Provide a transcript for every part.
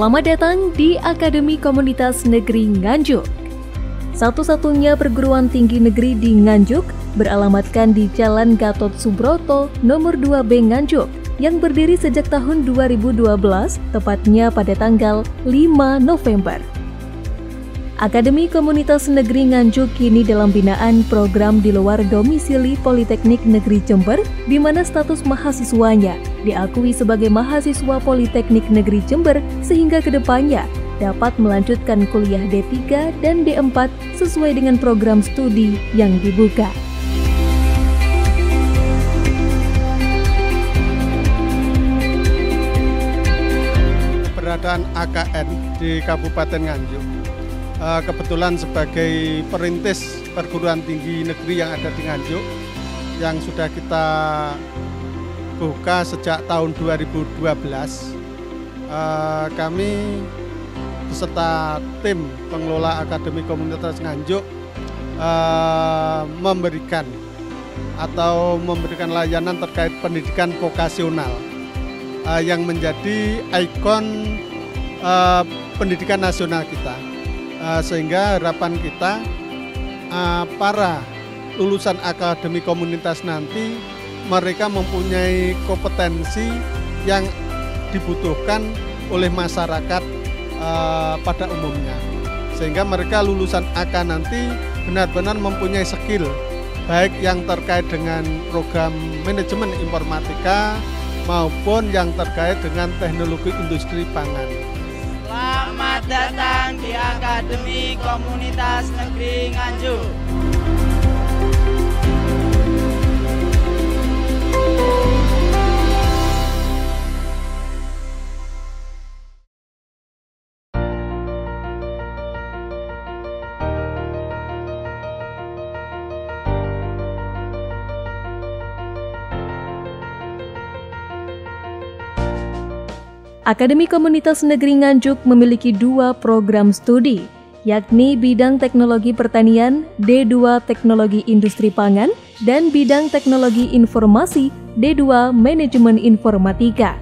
Selamat datang di Akademi Komunitas Negeri Nganjuk. Satu-satunya perguruan tinggi negeri di Nganjuk beralamatkan di Jalan Gatot Subroto nomor 2B Nganjuk yang berdiri sejak tahun 2012, tepatnya pada tanggal 5 November. Akademi Komunitas Negeri Nganjuk kini dalam binaan program di luar domisili Politeknik Negeri Jember, di mana status mahasiswanya diakui sebagai mahasiswa Politeknik Negeri Jember sehingga kedepannya dapat melanjutkan kuliah D3 dan D4 sesuai dengan program studi yang dibuka. Keberadaan AKN di Kabupaten Nganjuk, kebetulan sebagai perintis perguruan tinggi negeri yang ada di Nganjuk yang sudah kita buka sejak tahun 2012, kami beserta tim pengelola Akademi Komunitas Nganjuk memberikan layanan terkait pendidikan vokasional yang menjadi ikon pendidikan nasional kita. Sehingga harapan kita para lulusan akademi komunitas nanti mereka mempunyai kompetensi yang dibutuhkan oleh masyarakat pada umumnya, sehingga mereka lulusan AK nanti benar-benar mempunyai skill baik yang terkait dengan program manajemen informatika maupun yang terkait dengan teknologi industri pangan. Selamat datang di Akademi Komunitas Negeri Nganjuk. Akademi Komunitas Negeri Nganjuk memiliki dua program studi, yakni bidang teknologi pertanian D2 Teknologi Industri Pangan dan bidang teknologi informasi D2 Manajemen Informatika.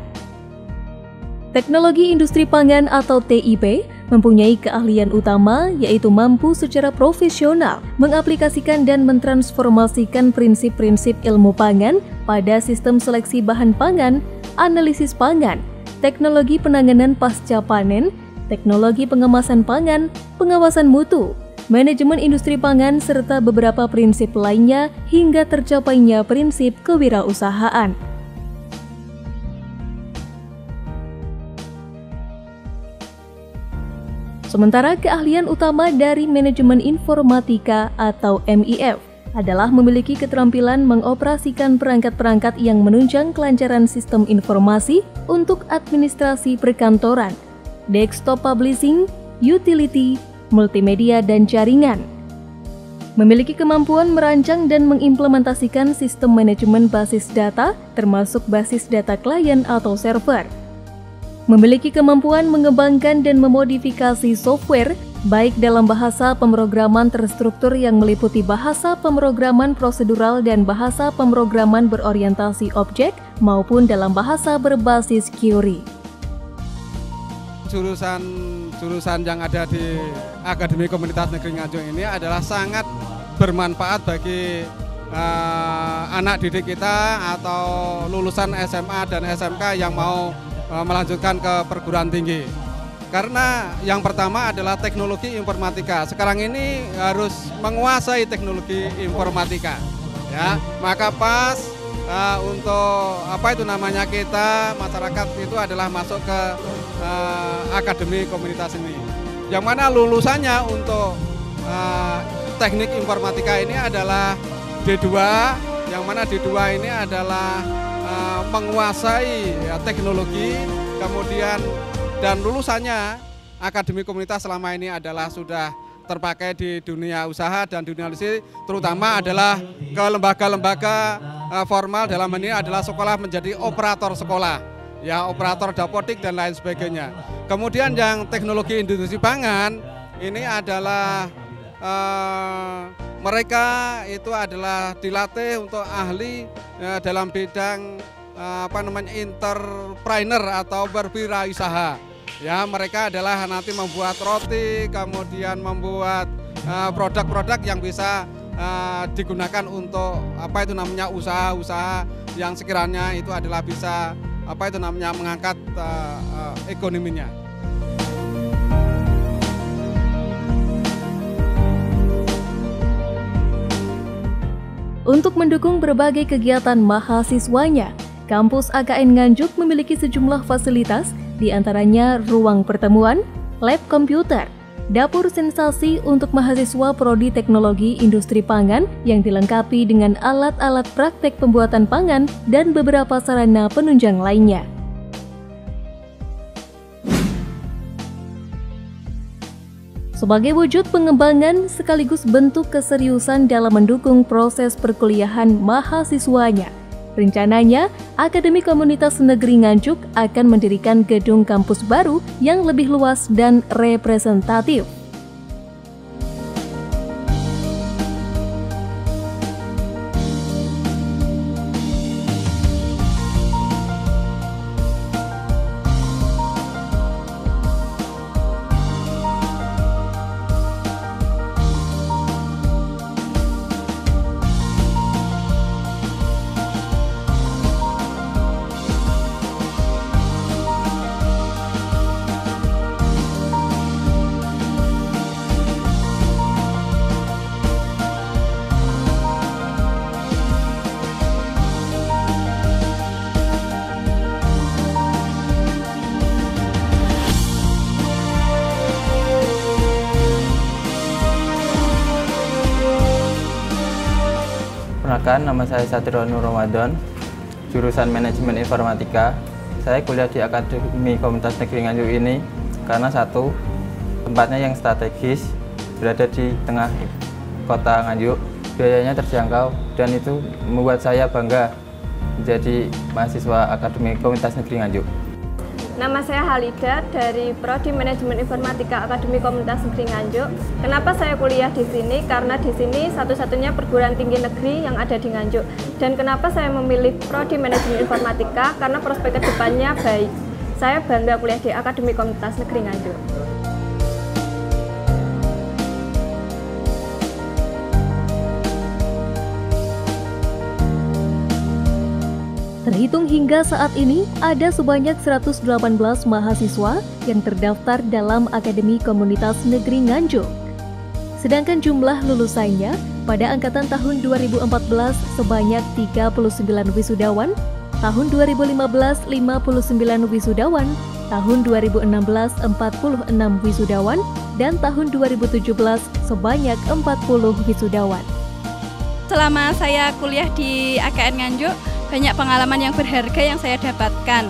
Teknologi Industri Pangan atau TIP mempunyai keahlian utama yaitu mampu secara profesional mengaplikasikan dan mentransformasikan prinsip-prinsip ilmu pangan pada sistem seleksi bahan pangan, analisis pangan, teknologi penanganan pasca panen, teknologi pengemasan pangan, pengawasan mutu, manajemen industri pangan, serta beberapa prinsip lainnya hingga tercapainya prinsip kewirausahaan. Sementara keahlian utama dari manajemen informatika atau MIF adalah memiliki keterampilan mengoperasikan perangkat-perangkat yang menunjang kelancaran sistem informasi untuk administrasi perkantoran, desktop publishing, utility, multimedia, dan jaringan. Memiliki kemampuan merancang dan mengimplementasikan sistem manajemen basis data, termasuk basis data klien atau server. Memiliki kemampuan mengembangkan dan memodifikasi software, baik dalam bahasa pemrograman terstruktur yang meliputi bahasa pemrograman prosedural dan bahasa pemrograman berorientasi objek, maupun dalam bahasa berbasis query. Jurusan yang ada di Akademi Komunitas Negeri Nganjuk ini adalah sangat bermanfaat bagi anak didik kita atau lulusan SMA dan SMK yang mau melanjutkan ke perguruan tinggi. Karena yang pertama adalah teknologi informatika. Sekarang ini harus menguasai teknologi informatika, ya. Maka pas untuk kita masyarakat itu adalah masuk ke Akademi Komunitas ini. Yang mana lulusannya untuk teknik informatika ini adalah D2, yang mana D2 ini adalah menguasai teknologi, kemudian dan lulusannya Akademi Komunitas selama ini adalah sudah terpakai di dunia usaha dan dunia industri, terutama adalah ke lembaga-lembaga formal, dalam ini adalah sekolah menjadi operator sekolah, ya, operator dapodik dan lain sebagainya. Kemudian yang teknologi industri pangan ini adalah mereka itu adalah dilatih untuk ahli dalam bidang entrepreneur atau berwirausaha. Ya, mereka adalah nanti membuat roti, kemudian membuat produk-produk yang bisa digunakan untuk usaha-usaha yang sekiranya itu adalah bisa mengangkat ekonominya. Untuk mendukung berbagai kegiatan mahasiswanya, kampus AKN Nganjuk memiliki sejumlah fasilitas, di antaranya ruang pertemuan, lab komputer, dapur sensasi untuk mahasiswa prodi teknologi industri pangan yang dilengkapi dengan alat-alat praktek pembuatan pangan dan beberapa sarana penunjang lainnya. Sebagai wujud pengembangan sekaligus bentuk keseriusan dalam mendukung proses perkuliahan mahasiswanya, rencananya Akademi Komunitas Negeri Nganjuk akan mendirikan gedung kampus baru yang lebih luas dan representatif. Perkenalkan, nama saya Satrio Nur Ramadan, jurusan Manajemen Informatika. Saya kuliah di Akademi Komunitas Negeri Nganjuk ini karena satu, tempatnya yang strategis, berada di tengah kota Nganjuk, biayanya terjangkau, dan itu membuat saya bangga menjadi mahasiswa Akademi Komunitas Negeri Nganjuk. Nama saya Halida dari Prodi Manajemen Informatika Akademi Komunitas Negeri Nganjuk. Kenapa saya kuliah di sini? Karena di sini satu-satunya perguruan tinggi negeri yang ada di Nganjuk. Dan kenapa saya memilih Prodi Manajemen Informatika? Karena prospek kedepannya baik. Saya bangga kuliah di Akademi Komunitas Negeri Nganjuk. Terhitung hingga saat ini, ada sebanyak 118 mahasiswa yang terdaftar dalam Akademi Komunitas Negeri Nganjuk. Sedangkan jumlah lulusannya pada angkatan tahun 2014 sebanyak 39 wisudawan, tahun 2015 59 wisudawan, tahun 2016 46 wisudawan, dan tahun 2017 sebanyak 40 wisudawan. Selama saya kuliah di AKN Nganjuk, banyak pengalaman yang berharga yang saya dapatkan.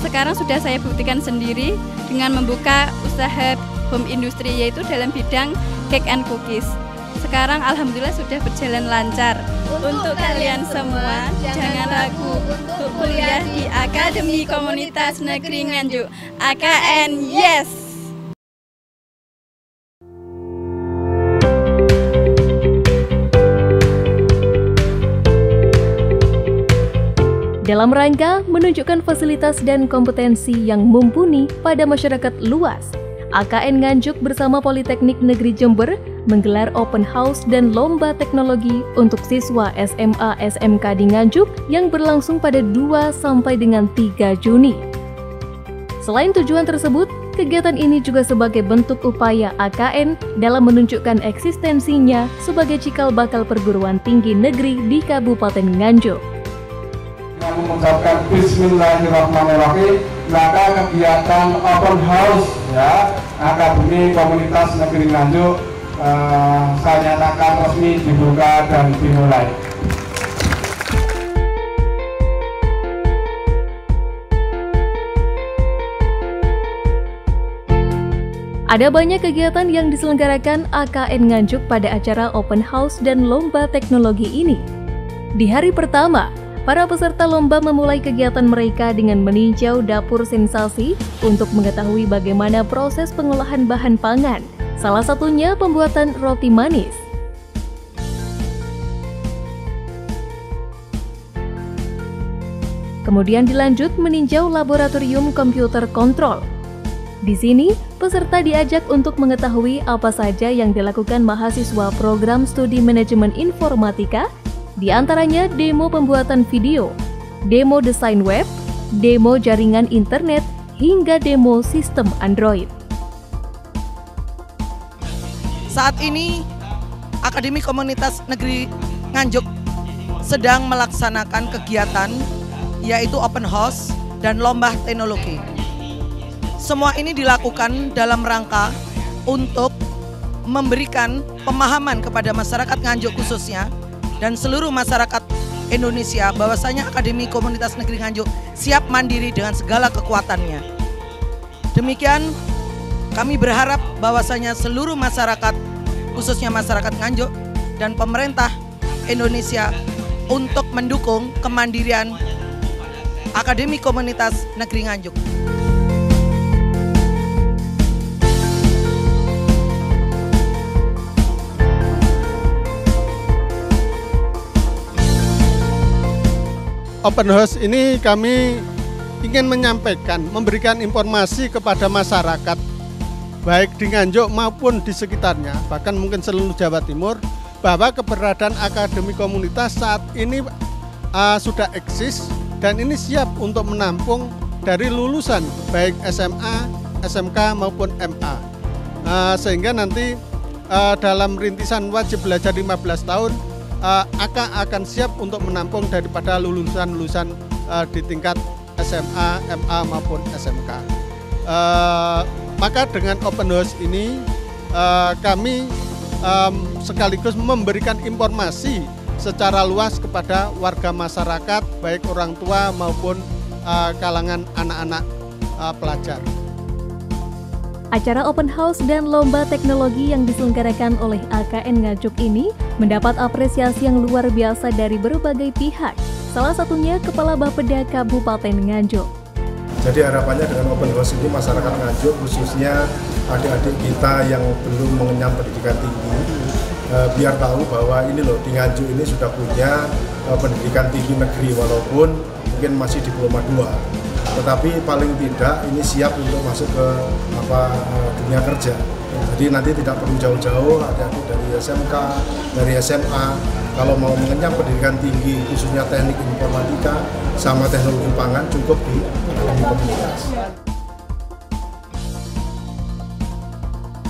Sekarang sudah saya buktikan sendiri dengan membuka usaha home industry, yaitu dalam bidang cake and cookies. Sekarang alhamdulillah sudah berjalan lancar. Untuk kalian semua, jangan ragu untuk kuliah di Akademi Komunitas Negeri Nganjuk. AKN, yes! Dalam rangka menunjukkan fasilitas dan kompetensi yang mumpuni pada masyarakat luas, AKN Nganjuk bersama Politeknik Negeri Jember menggelar open house dan lomba teknologi untuk siswa SMA SMK di Nganjuk yang berlangsung pada 2 sampai dengan 3 Juni. Selain tujuan tersebut, kegiatan ini juga sebagai bentuk upaya AKN dalam menunjukkan eksistensinya sebagai cikal bakal perguruan tinggi negeri di Kabupaten Nganjuk. Mengucapkan Bismillahirrahmanirrahim, maka kegiatan open house ya Akademi Komunitas Negeri Nganjuk saya nyatakan resmi dibuka dan dimulai. Ada banyak kegiatan yang diselenggarakan AKN Nganjuk pada acara open house dan lomba teknologi ini. Di hari pertama, para peserta lomba memulai kegiatan mereka dengan meninjau dapur sensasi untuk mengetahui bagaimana proses pengolahan bahan pangan, salah satunya pembuatan roti manis. Kemudian dilanjut meninjau laboratorium komputer kontrol. Di sini, peserta diajak untuk mengetahui apa saja yang dilakukan mahasiswa program studi manajemen informatika, di antaranya demo pembuatan video, demo desain web, demo jaringan internet, hingga demo sistem Android. Saat ini, Akademi Komunitas Negeri Nganjuk sedang melaksanakan kegiatan yaitu open house dan lomba teknologi. Semua ini dilakukan dalam rangka untuk memberikan pemahaman kepada masyarakat Nganjuk khususnya dan seluruh masyarakat Indonesia bahwasanya Akademi Komunitas Negeri Nganjuk siap mandiri dengan segala kekuatannya. Demikian kami berharap bahwasanya seluruh masyarakat khususnya masyarakat Nganjuk dan pemerintah Indonesia untuk mendukung kemandirian Akademi Komunitas Negeri Nganjuk. Open house ini kami ingin menyampaikan, memberikan informasi kepada masyarakat, baik di Nganjuk maupun di sekitarnya, bahkan mungkin seluruh Jawa Timur, bahwa keberadaan Akademi Komunitas saat ini sudah eksis dan ini siap untuk menampung dari lulusan baik SMA, SMK maupun MA. Sehingga nanti dalam rintisan wajib belajar 15 tahun, AK akan siap untuk menampung daripada lulusan-lulusan di tingkat SMA, MA maupun SMK. Maka dengan open house ini kami sekaligus memberikan informasi secara luas kepada warga masyarakat, baik orang tua maupun kalangan anak-anak pelajar. Acara open house dan lomba teknologi yang diselenggarakan oleh AKN Nganjuk ini mendapat apresiasi yang luar biasa dari berbagai pihak, salah satunya Kepala Bapeda Kabupaten Nganjuk. Jadi harapannya dengan open house ini masyarakat Nganjuk khususnya adik-adik kita yang belum mengenyam pendidikan tinggi biar tahu bahwa ini loh di Nganjuk ini sudah punya pendidikan tinggi negeri walaupun mungkin masih diploma 2. Tetapi paling tidak ini siap untuk masuk ke dunia kerja. Jadi nanti tidak perlu jauh-jauh, adik-adik dari SMK, dari SMA, kalau mau mengenyam pendidikan tinggi khususnya teknik informatika sama teknologi pangan cukup di Akademi Komunitas.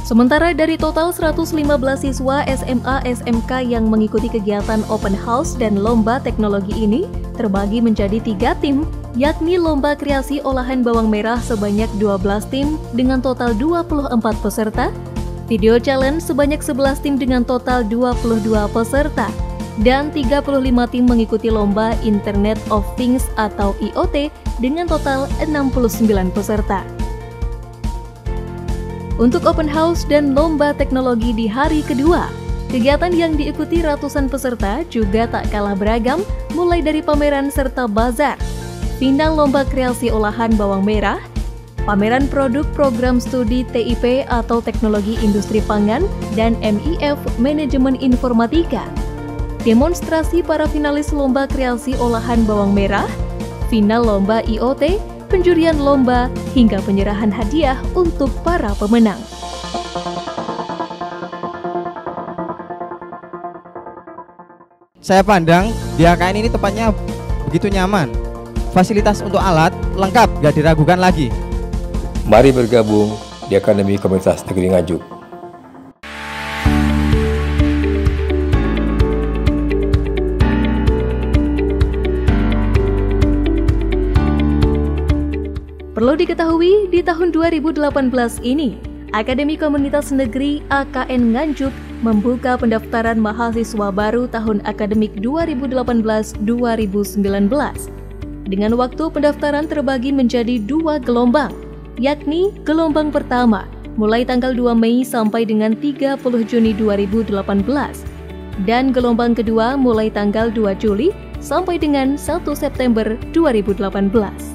Sementara dari total 115 siswa SMA SMK yang mengikuti kegiatan open house dan lomba teknologi ini terbagi menjadi 3 tim, yakni lomba kreasi olahan bawang merah sebanyak 12 tim dengan total 24 peserta, video challenge sebanyak 11 tim dengan total 22 peserta, dan 35 tim mengikuti lomba Internet of Things atau IoT dengan total 69 peserta. Untuk open house dan lomba teknologi di hari kedua, kegiatan yang diikuti ratusan peserta juga tak kalah beragam, mulai dari pameran serta bazar, final lomba kreasi olahan bawang merah, pameran produk program studi TIP atau Teknologi Industri Pangan dan MIF Manajemen Informatika, demonstrasi para finalis lomba kreasi olahan bawang merah, final lomba IoT, penjurian lomba, hingga penyerahan hadiah untuk para pemenang. Saya pandang di AKN ini tempatnya begitu nyaman. Fasilitas untuk alat lengkap, gak diragukan lagi. Mari bergabung di Akademi Komunitas Negeri Nganjuk. Perlu diketahui, di tahun 2018 ini, Akademi Komunitas Negeri AKN Nganjuk membuka pendaftaran mahasiswa baru tahun akademik 2018-2019. Dengan waktu pendaftaran terbagi menjadi 2 gelombang, yakni gelombang pertama mulai tanggal 2 Mei sampai dengan 30 Juni 2018, dan gelombang kedua mulai tanggal 2 Juli sampai dengan 1 September 2018.